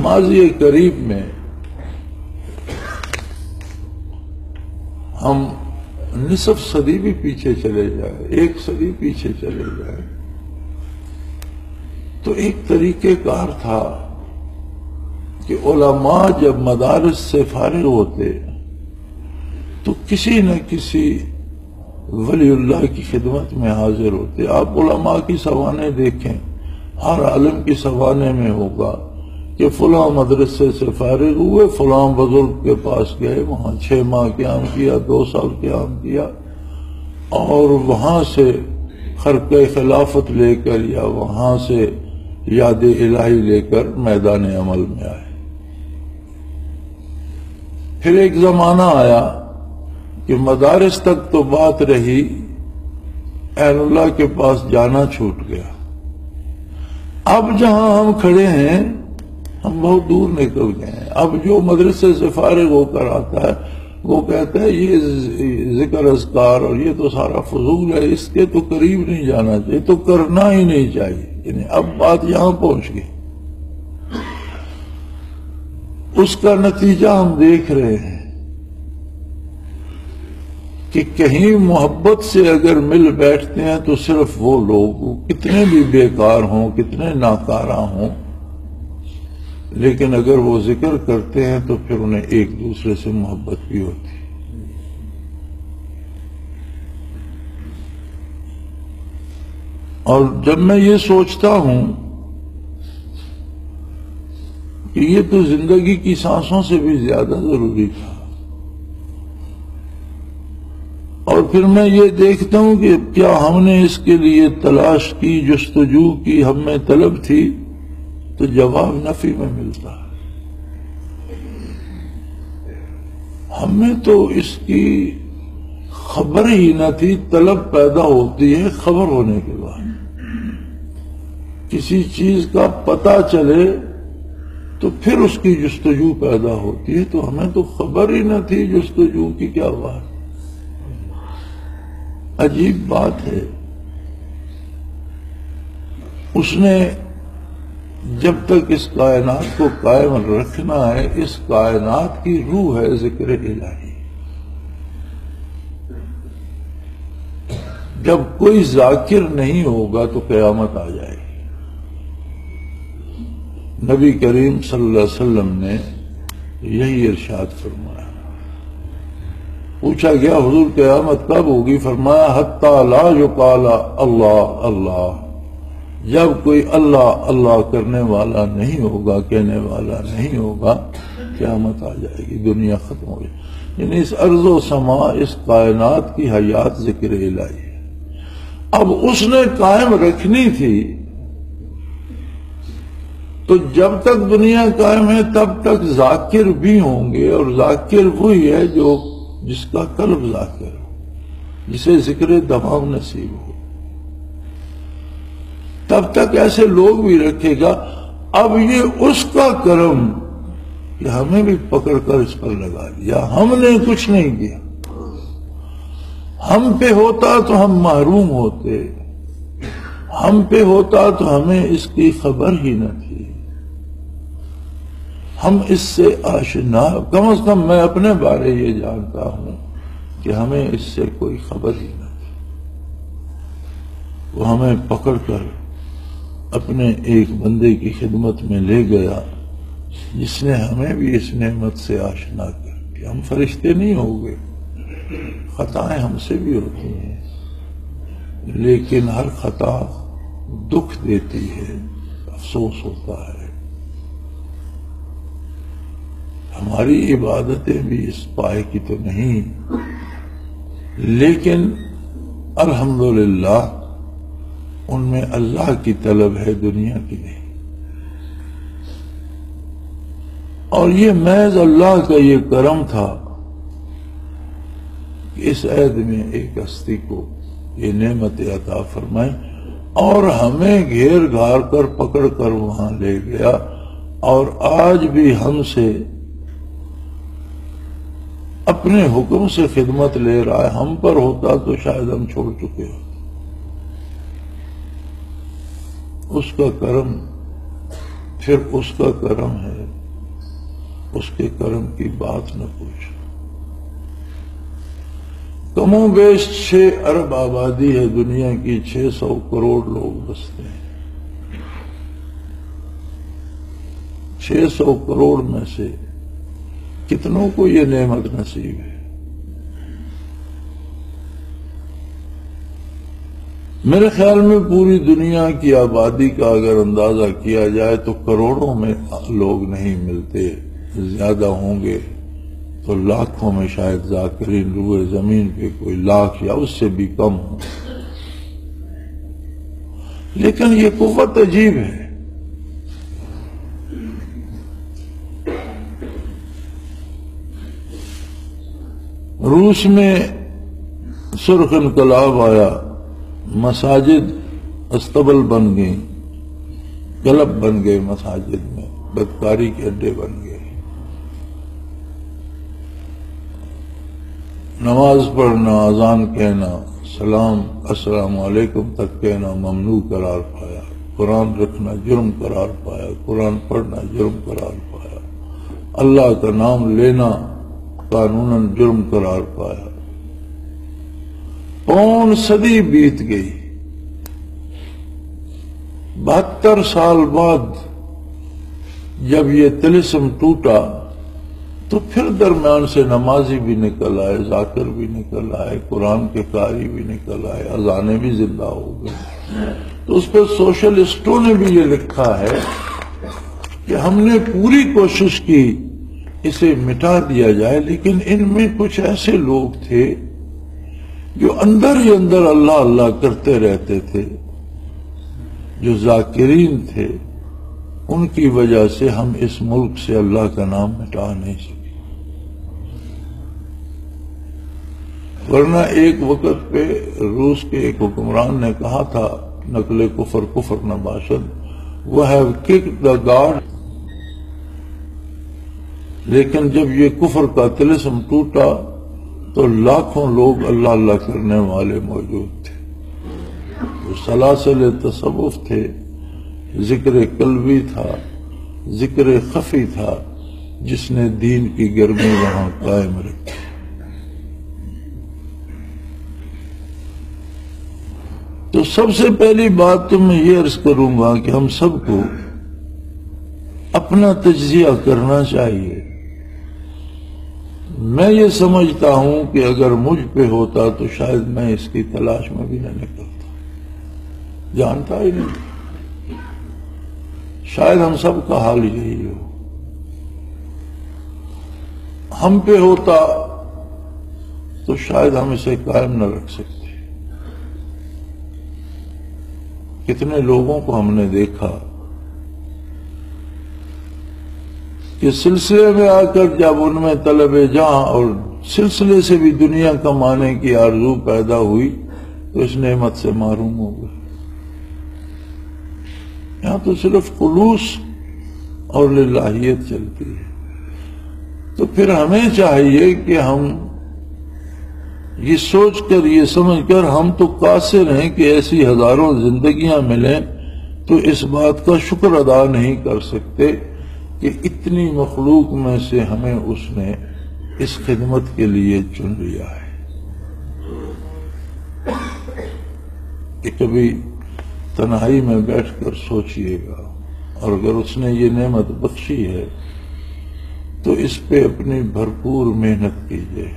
ماضی قریب میں ہم نصف صدی بھی پیچھے چلے جائیں، 1 صدی پیچھے چلے جائیں، تو ایک طریقہ کار تھا کہ علماء جب مدارس سے فارغ ہوتے تو کسی نہ کسی ولی اللہ کی خدمت میں حاضر ہوتے۔ آپ علماء کی سوانح دیکھیں، ہر عالم کی سوانح میں ہوگا کہ فلاں مدرسے سے فارغ ہوئے، فلاں بزرگ کے پاس گئے، وہاں 6 ماہ قیام کیا، 2 سال قیام کیا، اور وہاں سے خرقہ خلافت لے کر یا وہاں سے یاد الہی لے کر میدان عمل میں آئے۔ پھر ایک زمانہ آیا کہ مدارس تک تو بات رہی، اہل اللہ کے پاس جانا چھوٹ گیا۔ اب جہاں ہم کھڑے ہیں ہم بہت دور نکل گئے ہیں۔ اب جو مدرسے سے فارغ ہو کر آتا ہے وہ کہتا ہے یہ ذکر اذکار اور یہ تو سارا فضول ہے، اس کے تو قریب نہیں جانا چاہیے، تو کرنا ہی نہیں چاہیے۔ یعنی اب بات یہاں پہنچ گئی۔ اس کا نتیجہ ہم دیکھ رہے ہیں کہ کہیں محبت سے اگر مل بیٹھتے ہیں تو صرف وہ لوگ کتنے بھی بیکار ہوں، کتنے ناکارہ ہوں، لیکن اگر وہ ذکر کرتے ہیں تو پھر انہیں ایک دوسرے سے محبت بھی ہوتی ہے۔ اور جب میں یہ سوچتا ہوں کہ یہ تو زندگی کی سانسوں سے بھی زیادہ ضروری تھا، اور پھر میں یہ دیکھتا ہوں کہ کیا ہم نے اس کے لیے تلاش کی، جستجو کی، ہم میں طلب تھی، تو جواب نفی میں ملتا ہے۔ ہمیں تو اس کی خبر ہی نہ تھی، طلب پیدا ہوتی ہے خبر ہونے کے بعد۔ کسی چیز کا پتہ چلے تو پھر اس کی جستجو پیدا ہوتی ہے، تو ہمیں تو خبر ہی نہ تھی جستجو کی کیا بات۔ عجیب بات ہے، اس نے جب تک اس کائنات کو قائم رکھنا ہے، اس کائنات کی روح ہے ذکر الہی۔ جب کوئی ذاکر نہیں ہوگا تو قیامت آ جائے گی۔ نبی کریم صلی اللہ علیہ وسلم نے یہی ارشاد فرمایا۔ پوچھا گیا حضور قیامت کب ہوگی؟ فرمایا حتی لا یقال اللہ اللہ، جب کوئی اللہ اللہ کرنے والا نہیں ہوگا، کہنے والا نہیں ہوگا، قیامت آ جائے گی، دنیا ختم ہو جائے گی۔ یعنی اس ارض و سما، اس کائنات کی حیات ذکر الہی ہے۔ اب اس نے قائم رکھنی تھی، تو جب تک دنیا قائم ہے تب تک ذاکر بھی ہوں گے، اور ذاکر وہی ہے جو جس کا قلب ذاکر ہو، جسے ذکر دماغ نصیب ہو، تب تک ایسے لوگ بھی رکھے گا۔ اب یہ اس کا کرم کہ ہمیں بھی پکڑ کر اس پر لگا دیا، ہم نے کچھ نہیں کیا۔ ہم پہ ہوتا تو ہم محروم ہوتے، ہم پہ ہوتا تو ہمیں اس کی خبر ہی نہ تھی، ہم اس سے آشنا، کم از کم میں اپنے بارے یہ جانتا ہوں کہ ہمیں اس سے کوئی خبر ہی نہ تھی۔ وہ ہمیں پکڑ کر اپنے ایک بندے کی خدمت میں لے گیا جس نے ہمیں بھی اس نعمت سے آشنا کر دیا۔ ہم فرشتے نہیں ہو گئے، خطائیں ہم سے بھی ہوتی ہیں، لیکن ہر خطا دکھ دیتی ہے، افسوس ہوتا ہے۔ ہماری عبادتیں بھی اس پائے کی تو نہیں، لیکن الحمدللہ ان میں اللہ کی طلب ہے، دنیا کی نہیں۔ اور یہ محض اللہ کا یہ کرم تھا کہ اس عہد میں ایک ہستی کو یہ نعمت عطا فرمائے، اور ہمیں گھیر گھار کر پکڑ کر وہاں لے گیا، اور آج بھی ہم سے اپنے حکم سے خدمت لے رہا ہے۔ ہم پر ہوتا تو شاید ہم چھوڑ چکے ہوتے۔ اس کا کرم، پھر اس کا کرم ہے اس کے کرم کی بات نہ پوچھو۔ کم و بیش 6 ارب آبادی ہے دنیا کی، 600 کروڑ لوگ بستے ہیں۔ 600 کروڑ میں سے کتنوں کو یہ نعمت نصیب ہے؟ میرے خیال میں پوری دنیا کی آبادی کا اگر اندازہ کیا جائے تو کروڑوں میں لوگ نہیں ملتے، زیادہ ہوں گے تو لاکھوں میں شاید ذاکرین روئے زمین پہ کوئی لاکھ یا اس سے بھی کم ہوں۔ لیکن یہ قوت عجیب ہے۔ روس میں سرخ انقلاب آیا، مساجد استبل بن گئیں، کلب بن گئے، مساجد میں بدکاری کے اڈے بن گئے، نماز پڑھنا، اذان کہنا، سلام السلام علیکم تک کہنا ممنوع قرار پایا، قرآن رکھنا جرم قرار پایا، قرآن پڑھنا جرم قرار پایا، اللہ کا نام لینا قانوناً جرم قرار پایا۔ 5 صدی بیت گئی، 72 سال بعد جب یہ طلسم ٹوٹا تو پھر درمیان سے نمازی بھی نکل آئے، ذاکر بھی نکل آئے، قرآن کے قاری بھی نکل آئے، اذانیں بھی زندہ ہو گئی۔ تو اس پر سوشلسٹوں نے بھی یہ لکھا ہے کہ ہم نے پوری کوشش کی اسے مٹا دیا جائے، لیکن ان میں کچھ ایسے لوگ تھے جو اندر ہی اندر اللہ اللہ کرتے رہتے تھے، جو ذاکرین تھے، ان کی وجہ سے ہم اس ملک سے اللہ کا نام مٹا نہیں سکے۔ ورنہ ایک وقت پہ روس کے ایک حکمران نے کہا تھا، نقل کفر کفر نہ باشد، وہ ہیو ککڈ دا گاڈ، لیکن جب یہ کفر کا طلسم ٹوٹا تو لاکھوں لوگ اللہ اللہ کرنے والے موجود تھے، وہ سلاسل تصوف تھے، ذکر قلبی تھا، ذکر خفی تھا، جس نے دین کی گرمی وہاں قائم رکھی۔ تو سب سے پہلی بات تو میں یہ عرض کروں گا کہ ہم سب کو اپنا تجزیہ کرنا چاہیے۔ میں یہ سمجھتا ہوں کہ اگر مجھ پہ ہوتا تو شاید میں اس کی تلاش میں بھی نہ نکلتا، جانتا ہی نہیں، شاید ہم سب کا حال یہی ہو۔ ہم پہ ہوتا تو شاید ہم اسے قائم نہ رکھ سکتے۔ کتنے لوگوں کو ہم نے دیکھا کہ سلسلے میں آ کر جب ان میں طلب جہاں اور سلسلے سے بھی دنیا کمانے کی آرزو پیدا ہوئی تو اس نعمت سے محروم ہو گئے۔ یہاں تو صرف خلوص اور للہیت چلتی ہے۔ تو پھر ہمیں چاہیے کہ ہم یہ سوچ کر، یہ سمجھ کر، ہم تو قاصر ہیں کہ ایسی ہزاروں زندگیاں ملیں تو اس بات کا شکر ادا نہیں کر سکتے کہ اتنی مخلوق میں سے ہمیں اس نے اس خدمت کے لیے چن لیا ہے۔ کہ کبھی تنہائی میں بیٹھ کر سوچئے گا، اور اگر اس نے یہ نعمت بخشی ہے تو اس پہ اپنی بھرپور محنت کیجئے۔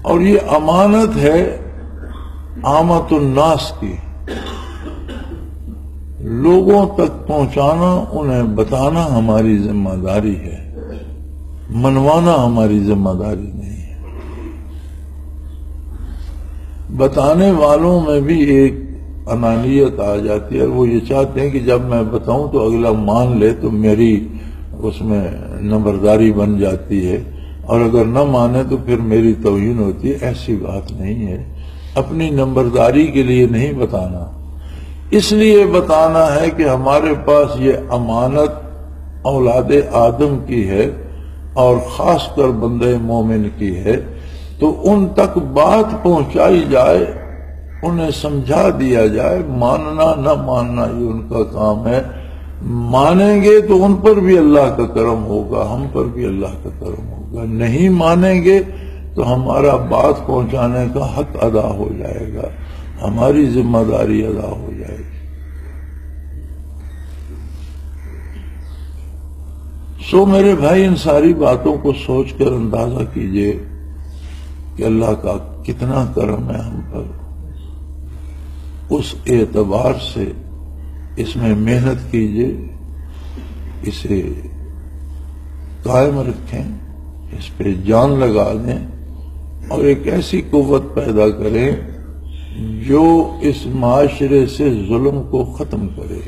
اور یہ امانت ہے عامت الناس کی، لوگوں تک پہنچانا، انہیں بتانا ہماری ذمہ داری ہے، منوانا ہماری ذمہ داری نہیں ہے۔ بتانے والوں میں بھی ایک انانیت آ جاتی ہے، وہ یہ چاہتے ہیں کہ جب میں بتاؤں تو اگلا مان لے تو میری اس میں نمبرداری بن جاتی ہے، اور اگر نہ مانے تو پھر میری توہین ہوتی ہے۔ ایسی بات نہیں ہے، اپنی نمبرداری کے لیے نہیں بتانا، اس لیے بتانا ہے کہ ہمارے پاس یہ امانت اولاد آدم کی ہے اور خاص کر بندے مومن کی ہے، تو ان تک بات پہنچائی جائے، انہیں سمجھا دیا جائے، ماننا نہ ماننا یہ ان کا کام ہے، مانیں گے تو ان پر بھی اللہ کا کرم ہوگا، ہم پر بھی اللہ کا کرم ہوگا، نہیں مانیں گے تو ہمارا بات پہنچانے کا حق ادا ہو جائے گا، ہماری ذمہ داری ادا ہو جائے گی۔ سو میرے بھائی، ان ساری باتوں کو سوچ کر اندازہ کیجئے کہ اللہ کا کتنا کرم ہے ہم پر۔ اس اعتبار سے اس میں محنت کیجئے، اسے قائم رکھیں، اس پہ جان لگا دیں اور ایک ایسی قوت پیدا کریں جو اس معاشرے سے ظلم کو ختم کرے۔